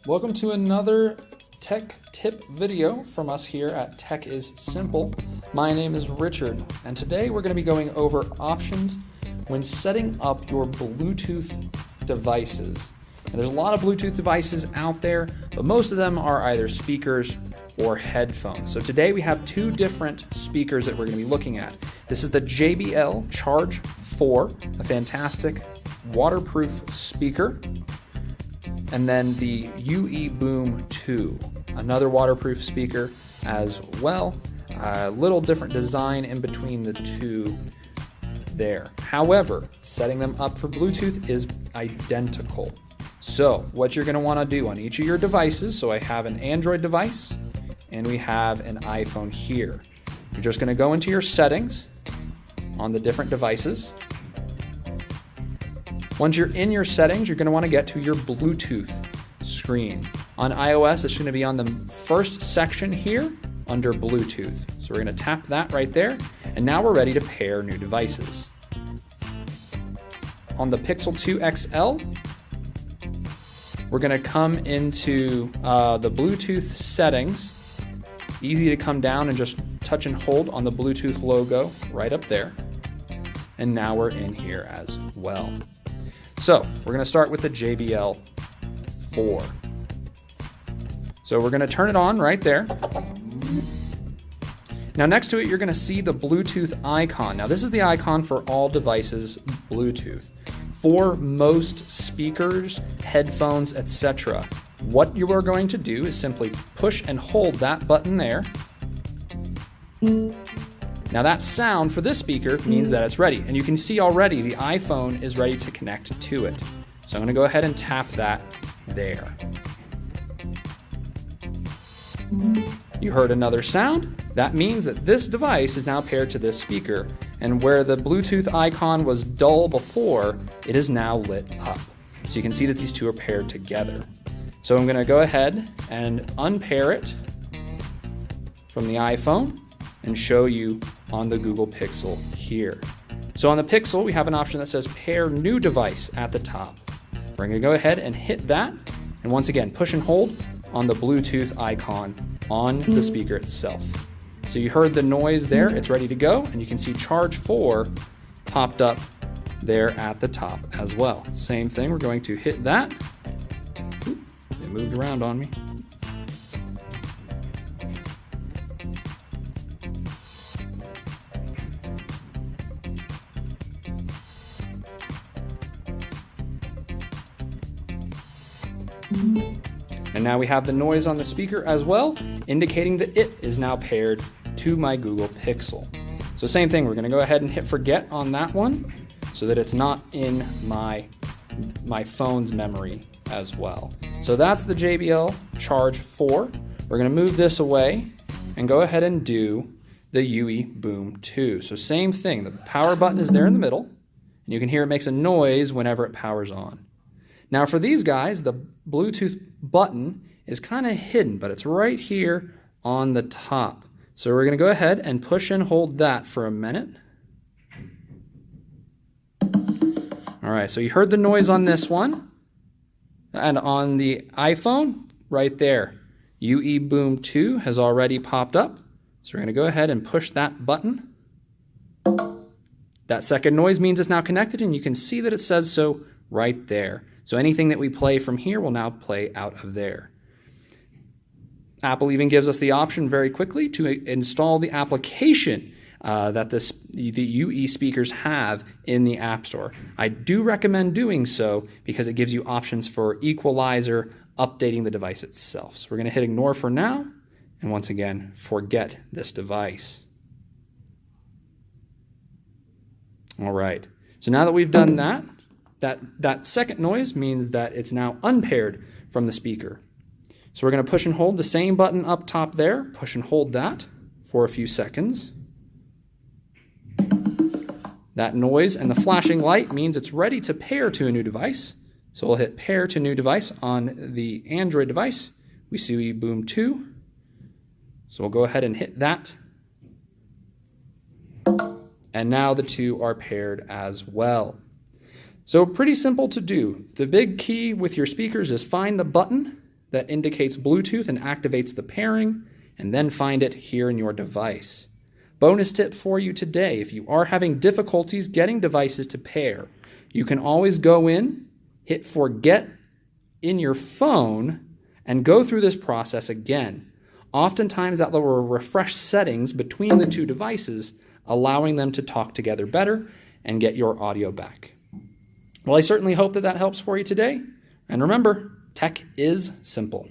Welcome to another tech tip video from us here at Tech is Simple. My name is Richard, and today we're going to be going over options when setting up your Bluetooth devices. And there's a lot of Bluetooth devices out there, but most of them are either speakers or headphones. So today we have two different speakers that we're going to be looking at. This is the JBL Charge 4, a fantastic waterproof speaker. And then the UE Boom 2, another waterproof speaker as well. A little different design in between the two there. However, setting them up for Bluetooth is identical. So what you're going to want to do on each of your devices, so I have an Android device and we have an iPhone here. You're just going to go into your settings on the different devices. Once you're in your settings, you're going to want to get to your Bluetooth screen. On iOS, it's going to be on the first section here under Bluetooth. So we're going to tap that right there, and now we're ready to pair new devices. On the Pixel 2 XL, we're going to come into the Bluetooth settings. Easy to come down and just touch and hold on the Bluetooth logo right up there. And now we're in here as well. So we're going to start with the JBL 4. So we're going to turn it on right there. Now next to it, you're going to see the Bluetooth icon. Now this is the icon for all devices Bluetooth. For most speakers, headphones, etc. What you are going to do is simply push and hold that button there. Now that sound for this speaker means that it's ready, and you can see already the iPhone is ready to connect to it. So I'm going to go ahead and tap that there. You heard another sound. That means that this device is now paired to this speaker, and where the Bluetooth icon was dull before, it is now lit up. So you can see that these two are paired together. So I'm going to go ahead and unpair it from the iPhone and show you on the Google Pixel here. So on the Pixel, we have an option that says pair new device at the top. We're going to go ahead and hit that, and once again push and hold on the Bluetooth icon on the speaker itself. So you heard the noise there, it's ready to go, and you can see Charge 4 popped up there at the top as well. Same thing, we're going to hit that. Oop, it moved around on me. And now we have the noise on the speaker as well, indicating that it is now paired to my Google Pixel. So same thing, we're going to go ahead and hit forget on that one so that it's not in my phone's memory as well. So that's the JBL Charge 4. We're going to move this away and go ahead and do the UE Boom 2. So same thing, the power button is there in the middle, and you can hear it makes a noise whenever it powers on. Now for these guys, the Bluetooth button is kind of hidden, but it's right here on the top. So we're going to go ahead and push and hold that for a minute. All right, so you heard the noise on this one. And on the iPhone, right there, UE Boom 2 has already popped up. So we're going to go ahead and push that button. That second noise means it's now connected, and you can see that it says so right there. So anything that we play from here will now play out of there. Apple even gives us the option very quickly to install the application that the UE speakers have in the App Store. I do recommend doing so because it gives you options for equalizer, updating the device itself. So we're going to hit ignore for now, and once again, forget this device. All right, so now that we've done that, that second noise means that it's now unpaired from the speaker. So we're going to push and hold the same button up top there, push and hold that for a few seconds. That noise and the flashing light means it's ready to pair to a new device. So we'll hit pair to new device on the Android device. We see UE Boom 2. So we'll go ahead and hit that. And now the two are paired as well. So pretty simple to do. The big key with your speakers is find the button that indicates Bluetooth and activates the pairing, and then find it here in your device. Bonus tip for you today: if you are having difficulties getting devices to pair, you can always go in, hit forget in your phone, and go through this process again. Oftentimes that will refresh settings between the two devices, allowing them to talk together better and get your audio back. Well, I certainly hope that helps for you today. And remember, tech is simple.